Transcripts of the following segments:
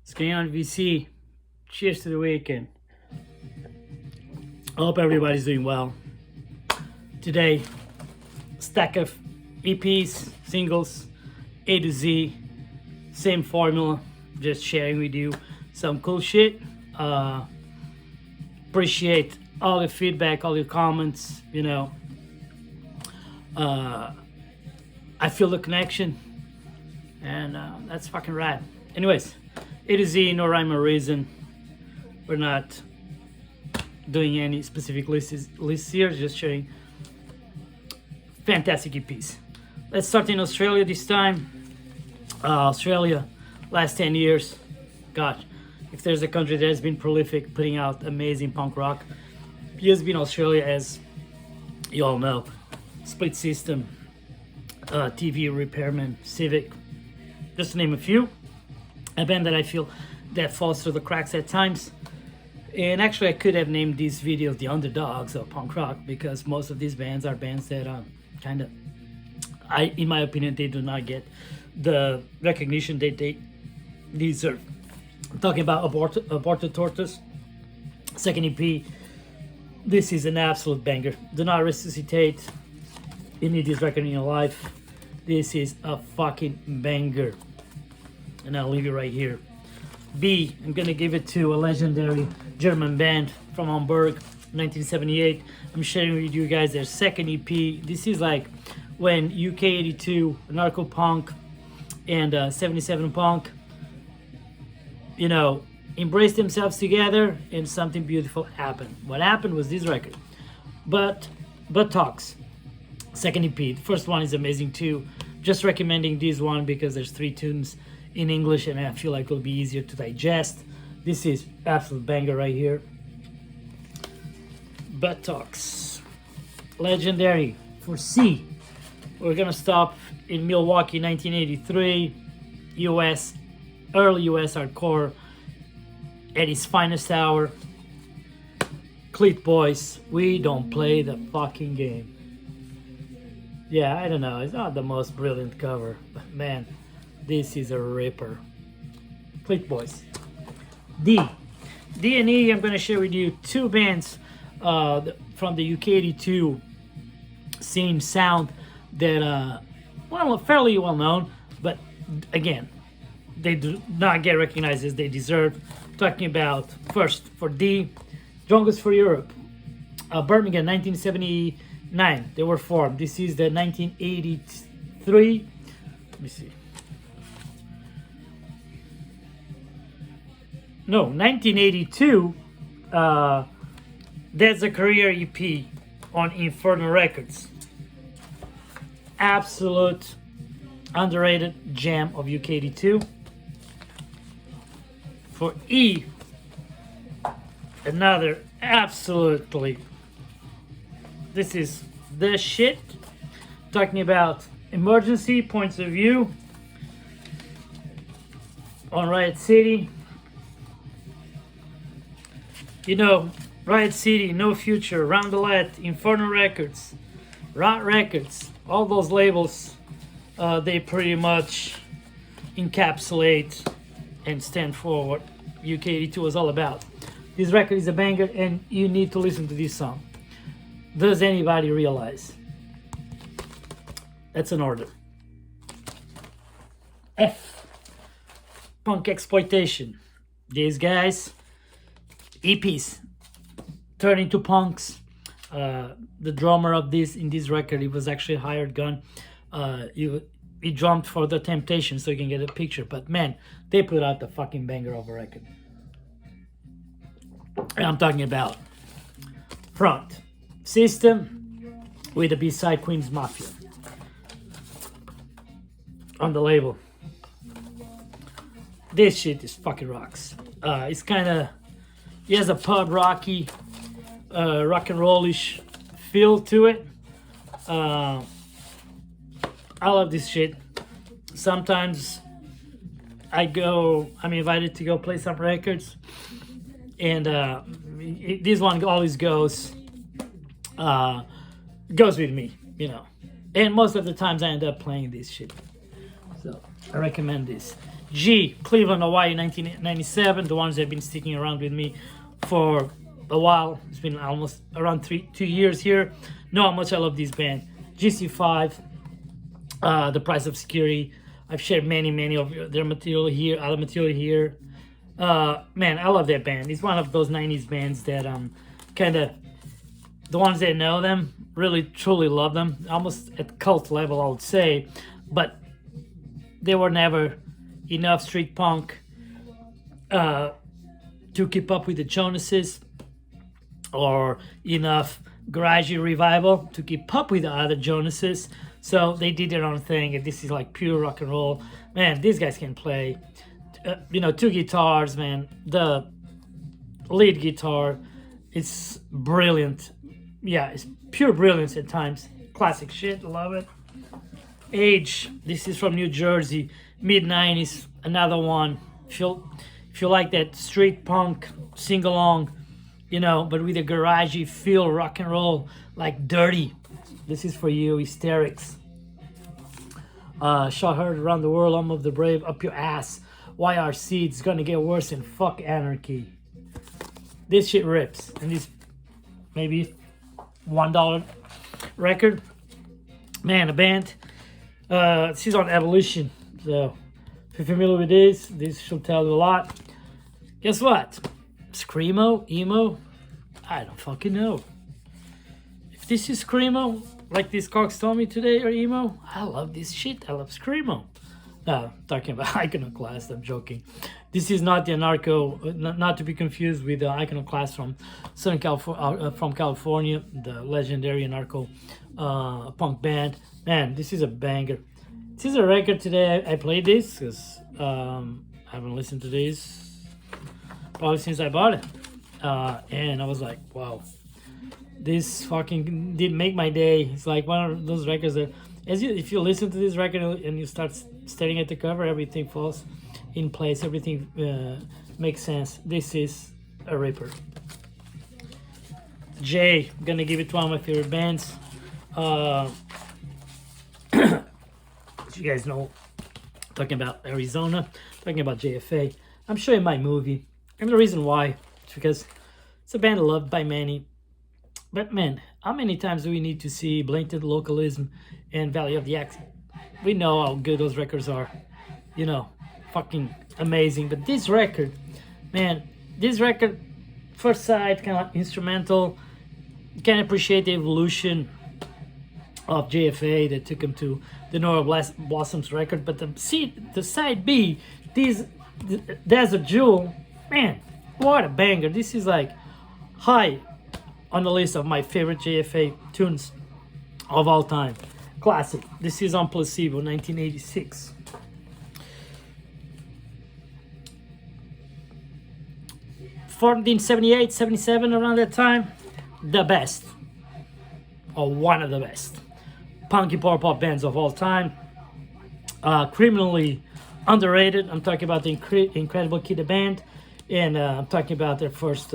What's going on, VC? Cheers to the weekend. I hope everybody's doing well. Today, stack of EPs, singles, A to Z, same formula, just sharing with you some cool shit. Appreciate all your feedback, all your comments, you know. I feel the connection, and that's fucking rad. Anyways, A to Z, no rhyme or reason. We're not doing any specific lists here, just sharing fantastic EPs. Let's start in Australia this time. Australia, last 10 years, God, if there's a country that has been prolific putting out amazing punk rock, it has been Australia, as you all know. Split System, TV Repairman, Civic, just to name a few. A band that I feel that falls through the cracks at times. And actually, I could have named this video the underdogs of punk rock, because most of these bands are bands that kind of, in my opinion, they do not get the recognition that they deserve. I'm talking about Aborted Tortoise, second EP. This is an absolute banger. Do not resuscitate. You need this record in your life. This is a fucking banger. And I'll leave it right here. B, I'm gonna give it to a legendary German band from Hamburg, 1978. I'm sharing with you guys their second EP. This is like when UK 82, Narco Punk, and 77 Punk, you know, embraced themselves together, and something beautiful happened. What happened was this record, But Talks, second EP. The first one is amazing too. Just recommending this one because there's 3 tunes in English, and I feel like it'll be easier to digest. This is absolute banger right here. But Talks, legendary. For C, we're gonna stop in Milwaukee, 1983. US, early US hardcore at its finest hour. Cleat Boys, We Don't Play the Fucking Game. Yeah, I don't know, it's not the most brilliant cover, but man, this is a ripper. Cleat Boys. D and E, I'm gonna share with you 2 bands from the UK 82 scene sound that well, fairly well known, but again, they do not get recognized as they deserve. Talking about, first for D, Strongest for Europe, Birmingham, 1979. They were formed. This is the 1983. Let me see. No, 1982. That's a career EP on Inferno Records. Absolute underrated gem of UK 82. For E, another absolutely, this is the shit. Talking about Emergency, Points of View on Riot City. You know, Riot City, No Future, Roundelette, Inferno Records, Rot Records, all those labels, they pretty much encapsulate and stand for what UK 82 is all about. This record is a banger, and you need to listen to this song. Does anybody realize? That's an order. F, Punk Exploitation. These guys, EPs, turn into punks. The drummer of this in this record, he was actually a hired gun. He drummed for The Temptation, so you can get a picture. But man, they put out the fucking banger of a record. And I'm talking about Front System with the B-side Queen's Mafia on the label. This shit is fucking rocks. It's kind of, he has a pub rocky, rock and rollish feel to it. I love this shit. Sometimes I'm invited to go play some records, and this one always goes with me, you know. And most of the times I end up playing this shit. So I recommend this. G, Cleveland, Hawaii, 1997. The ones that have been sticking around with me for a while. It's been almost around 2 years here. Know how much I love this band. GC5, The Price of Security. I've shared many of their material here, other material here. Man, I love that band. It's one of those 90s bands that kind of, the ones that know them really truly love them, almost at cult level, I would say. But they were never enough street punk to keep up with the Jonases, or enough garagey revival to keep up with the other Jonases. So they did their own thing, and this is like pure rock and roll. Man, these guys can play. Two guitars, man. The lead guitar, it's brilliant. Yeah, it's pure brilliance at times. Classic shit, love it. Age, this is from New Jersey, mid-90s, another one. If you like that street punk sing-along, but with a garagey feel, rock and roll, like Dirty. This is for you. Hysterics. Shot heard around the world, Home of the Brave, Up Your Ass. YRC, it's gonna get worse than fuck Anarchy. This shit rips. And this maybe $1 record. Man, a band. This is on Evolution. So if you're familiar with this should tell you a lot. Guess what? Screamo, emo, I don't fucking know. If this is Screamo, like this Cox told me today, or emo, I love this shit. I love Screamo. Talking about Iconoclast, I'm joking. This is not the Anarcho, not to be confused with the Iconoclast from California, the legendary Anarcho punk band. Man, this is a banger. This is a record today. I played this because I haven't listened to this probably since I bought it. And I was like, wow, this fucking did make my day. It's like one of those records that, if you listen to this record and you start staring at the cover, everything falls in place. Everything makes sense. This is a ripper. J, I'm gonna give it to one of my favorite bands. You guys know, talking about Arizona, talking about JFA. I'm showing my movie, and the reason why is because it's a band loved by many. But man, how many times do we need to see blatant localism and Valley of the Axe? We know how good those records are, fucking amazing. But this record, man, first side, kind of instrumental. You can appreciate the evolution of JFA that took him to the Nora Blossoms record. But the side B, there's a jewel. Man, what a banger. This is like high on the list of my favorite JFA tunes of all time. Classic. This is on Placebo, 1986. Formed in 78, 77, around that time. The best, or one of the best, punky power pop bands of all time. Criminally underrated. I'm talking about the Incredible Kid Band, and I'm talking about their first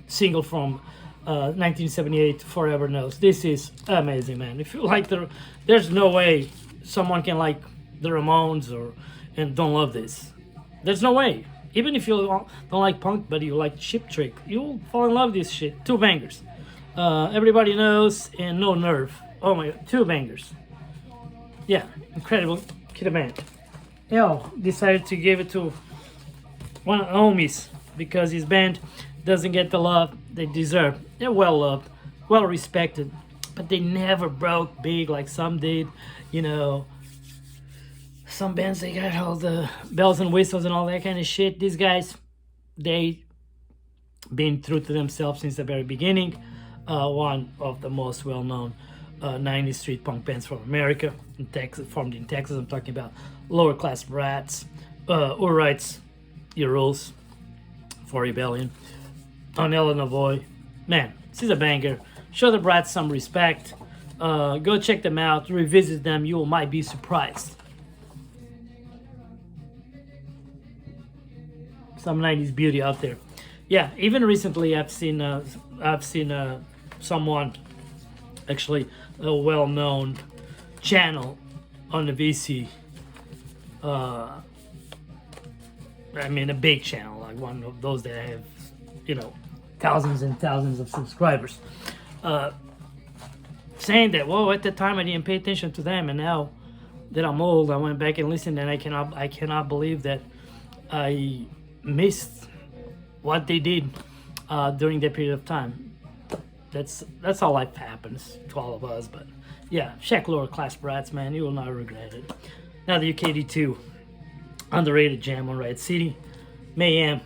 single from 1978, Forever Knows. This is amazing, man. If you like there's no way someone can like the Ramones and don't love this. There's no way. Even if you don't like punk, but you like Chip Trick, you'll fall in love with this shit. Two bangers. Everybody Knows and No Nerve. Oh my god, two bangers. Yeah, Incredible Kid Band. Decided to give it to one of the homies because his band doesn't get the love they deserve. They're well loved, well respected, but they never broke big like some did. Some bands, they got all the bells and whistles and all that kind of shit. These guys, they been true to themselves since the very beginning. One of the most well-known 90s street punk bands from America, in Texas, formed in Texas. I'm talking about Lower Class Brats, Urites, Your Rules, For Rebellion, on Illinois. Man, this is a banger. Show the Brats some respect. Go check them out, revisit them. You might be surprised. Some 90s beauty out there. Yeah, even recently I've seen someone, actually a well-known channel on the VC, I mean, a big channel, like one of those that have, thousands and thousands of subscribers. Saying that, well, at the time I didn't pay attention to them, and now that I'm old, I went back and listened, and I cannot believe that I missed what they did during that period of time. That's how life happens to all of us. But yeah, check lower Class Brats, man. You will not regret it. Now the UKD2, underrated jam on Riot City, Mayhem,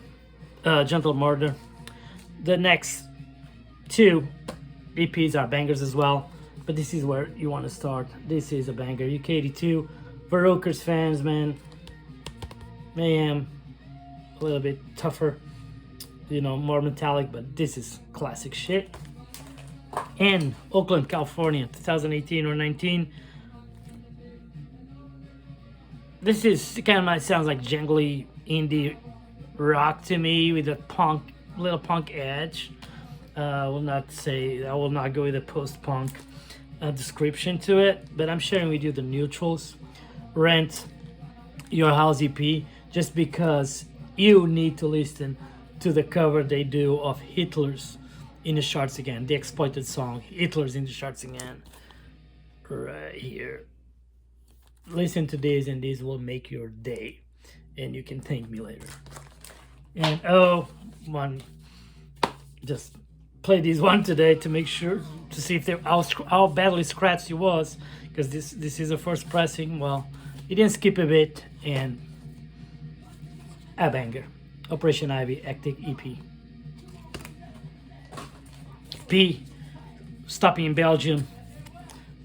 Gentle Murder. The next two EPs are bangers as well, but this is where you want to start. This is a banger. UKD2, for Rockers fans, man. Mayhem, a little bit tougher, more metallic, but this is classic shit. And Oakland, California, 2018 or 19. This is kind of sounds like jangly indie rock to me with a little punk edge. I will not go with a post-punk description to it, but I'm sharing with you the neutrals. Rent Your House EP, just because you need to listen to the cover they do of Hitler's in the Charts Again, the exploited song Hitler's in the Charts Again, right here. Listen to this, and this will make your day, and you can thank me later. And just play this one today to make sure to see if how badly scratched it was, because this is the first pressing. Well, it didn't skip a bit, and a banger. Operation Ivy Actic EP. P, stopping in Belgium.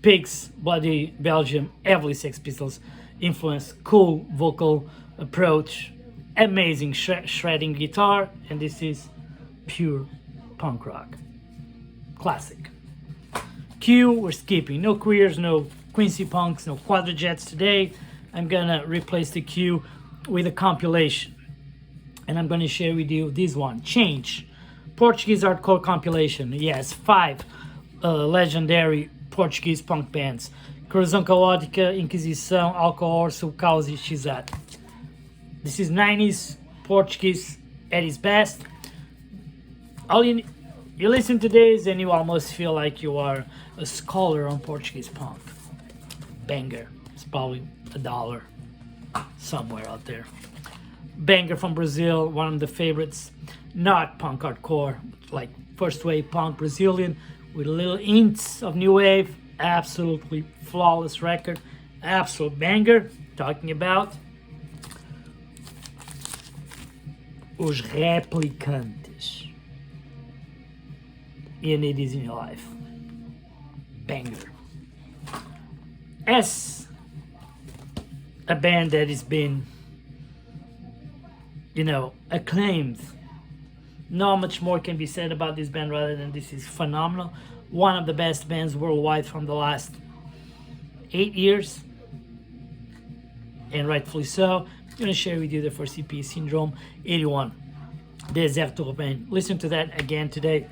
Pigs, Bloody Belgium, heavily Sex Pistols influence, cool vocal approach, amazing shredding guitar, and this is pure punk rock. Classic. Q, we're skipping. No queers, no Quincy punks, no quadrajets today. I'm gonna replace the Q with a compilation, and I'm gonna share with you this one, Change, Portuguese hardcore compilation. Yes, 5 legendary Portuguese punk bands: Corrosão Caótica, Inquisição, Alcohol, Subcaos e XZ. This is 90s Portuguese at its best. You listen to this and you almost feel like you are a scholar on Portuguese punk. Banger. It's probably $1 somewhere out there. Banger from Brazil, one of the favorites. Not punk hardcore, like first wave punk Brazilian, with little hints of new wave. Absolutely flawless record. Absolute banger. Talking about Os Replicantes. You need this in your life. Banger. As a band that has been, acclaimed, not much more can be said about this band rather than this is phenomenal. One of the best bands worldwide from the last 8 years, and rightfully so. I'm going to share with you the first EP, Syndrome 81, Deserto Urbain. Listen to that again today.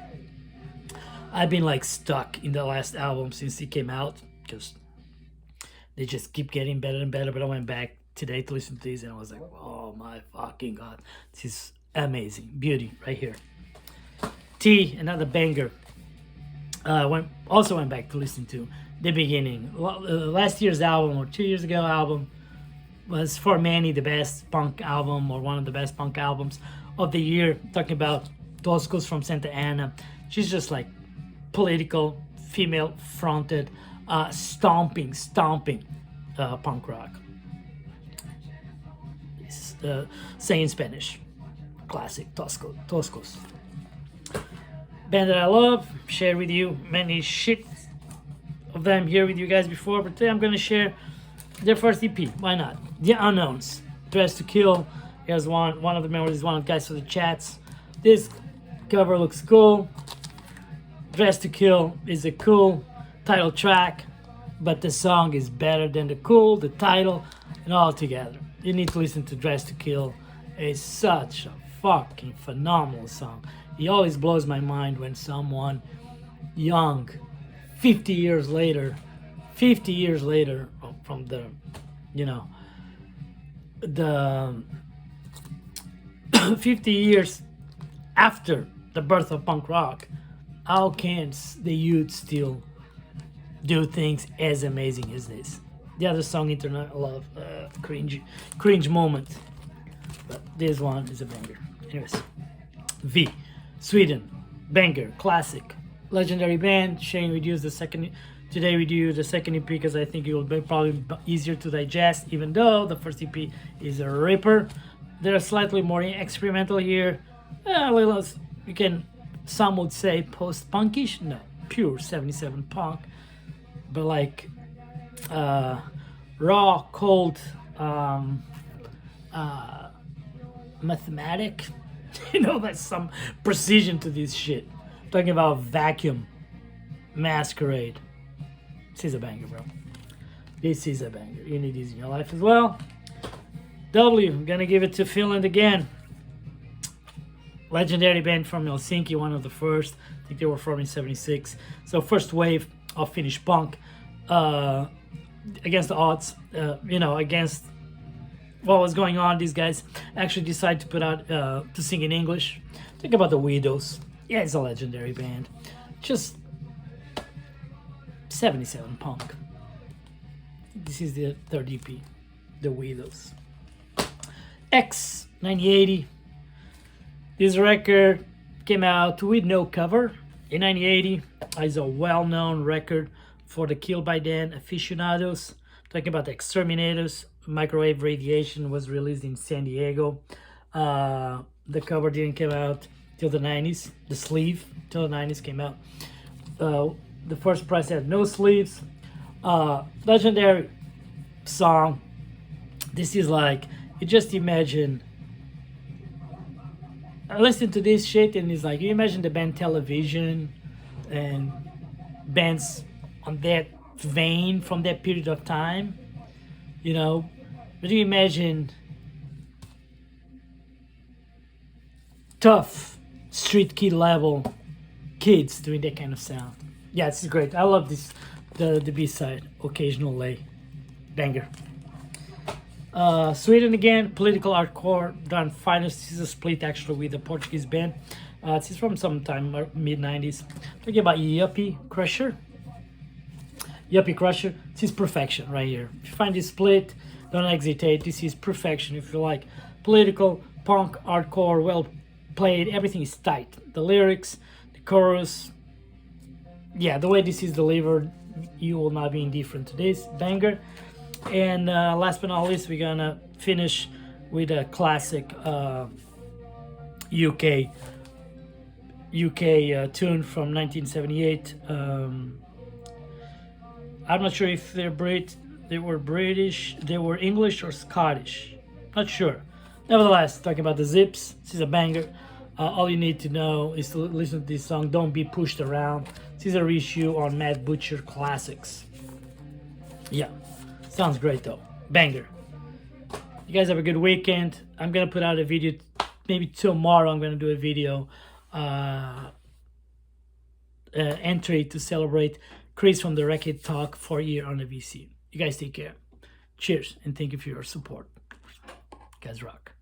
I've been stuck in the last album since it came out, because they just keep getting better and better, but I went back today to listen to these, and I was like, oh my fucking god, this is amazing. Beauty right here. T, another banger. Also went back to listen to the beginning. Last year's album, or 2 years ago album, was for many the best punk album, or one of the best punk albums of the year. Talking about Toscos from Santa Ana. She's just political, female fronted, stomping punk rock. Say in Spanish. Classic Toscos. Band that I love, share with you many shit of them here with you guys before, but today I'm gonna share their first EP. Why not? The Unknowns, Dressed to Kill. Here's one of the members is one of the guys for the chats. This cover looks cool. Dressed to Kill is a cool title track, but the song is better than the title, and all together. You need to listen to Dressed to Kill. It's such a fucking phenomenal song. It always blows my mind when someone young, 50 years later from the 50 years after the birth of punk rock, how can the youth still do things as amazing as this? The other song, Internet, a lot of cringe moment, but this one is a banger. Anyways, V, Sweden, banger, classic, legendary band. Shane, we use the second. Today we do the second EP because I think it will be probably easier to digest, even though the first EP is a ripper. They're slightly more experimental here. You can, some would say post-punkish. No, pure 77 punk. But like raw, cold, mathematic. There's some precision to this shit. Talking about Vacuum, Masquerade. This is a banger, bro. This is a banger. You need this in your life as well. W, I'm gonna give it to Finland again. Legendary band from Helsinki, one of the first. I think they were formed in '76. So first wave of Finnish punk. Against the odds, against what was going on, these guys actually decided to put out to sing in English. Think about the Widows. Yeah, it's a legendary band. Just 77 punk. This is the third EP, the Widows. X 1980. This record came out with no cover in 1980. It's a well-known record for the Kill by Dan aficionados. Talking about the Exterminators. Microwave Radiation was released in San Diego. The cover didn't come out till the 90s. The sleeve till the 90s came out. The first press had no sleeves. Legendary song. This is like, you just imagine, I listen to this shit and it's like, you imagine the band Television and bands on that vein from that period of time, but you imagine tough street kid level kids doing that kind of sound. Yeah, this is great. I love this, the B-side, Occasional Lay, banger. Sweden again, political hardcore, done finest. This is a split actually with a Portuguese band. This is from sometime mid-90s. Talking about Yuppie Crusher. Yuppie Crusher, this is perfection right here. If you find this split, don't hesitate. This is perfection. If you like political, punk, hardcore, well played, everything is tight. The lyrics, the chorus, yeah, the way this is delivered, you will not be indifferent to this banger. And last but not least, we're gonna finish with a classic UK tune from 1978. I'm not sure if they were British, they were English or Scottish. Not sure. Nevertheless, talking about the Zips, this is a banger. All you need to know is to listen to this song. Don't be pushed around. This is a reissue on Mad Butcher Classics. Yeah, sounds great though. Banger. You guys have a good weekend. I'm gonna put out a video maybe tomorrow. I'm gonna do a video entry to celebrate Chris from the Racket Talk 4-year on the VC. You guys take care. Cheers and thank you for your support. You guys rock.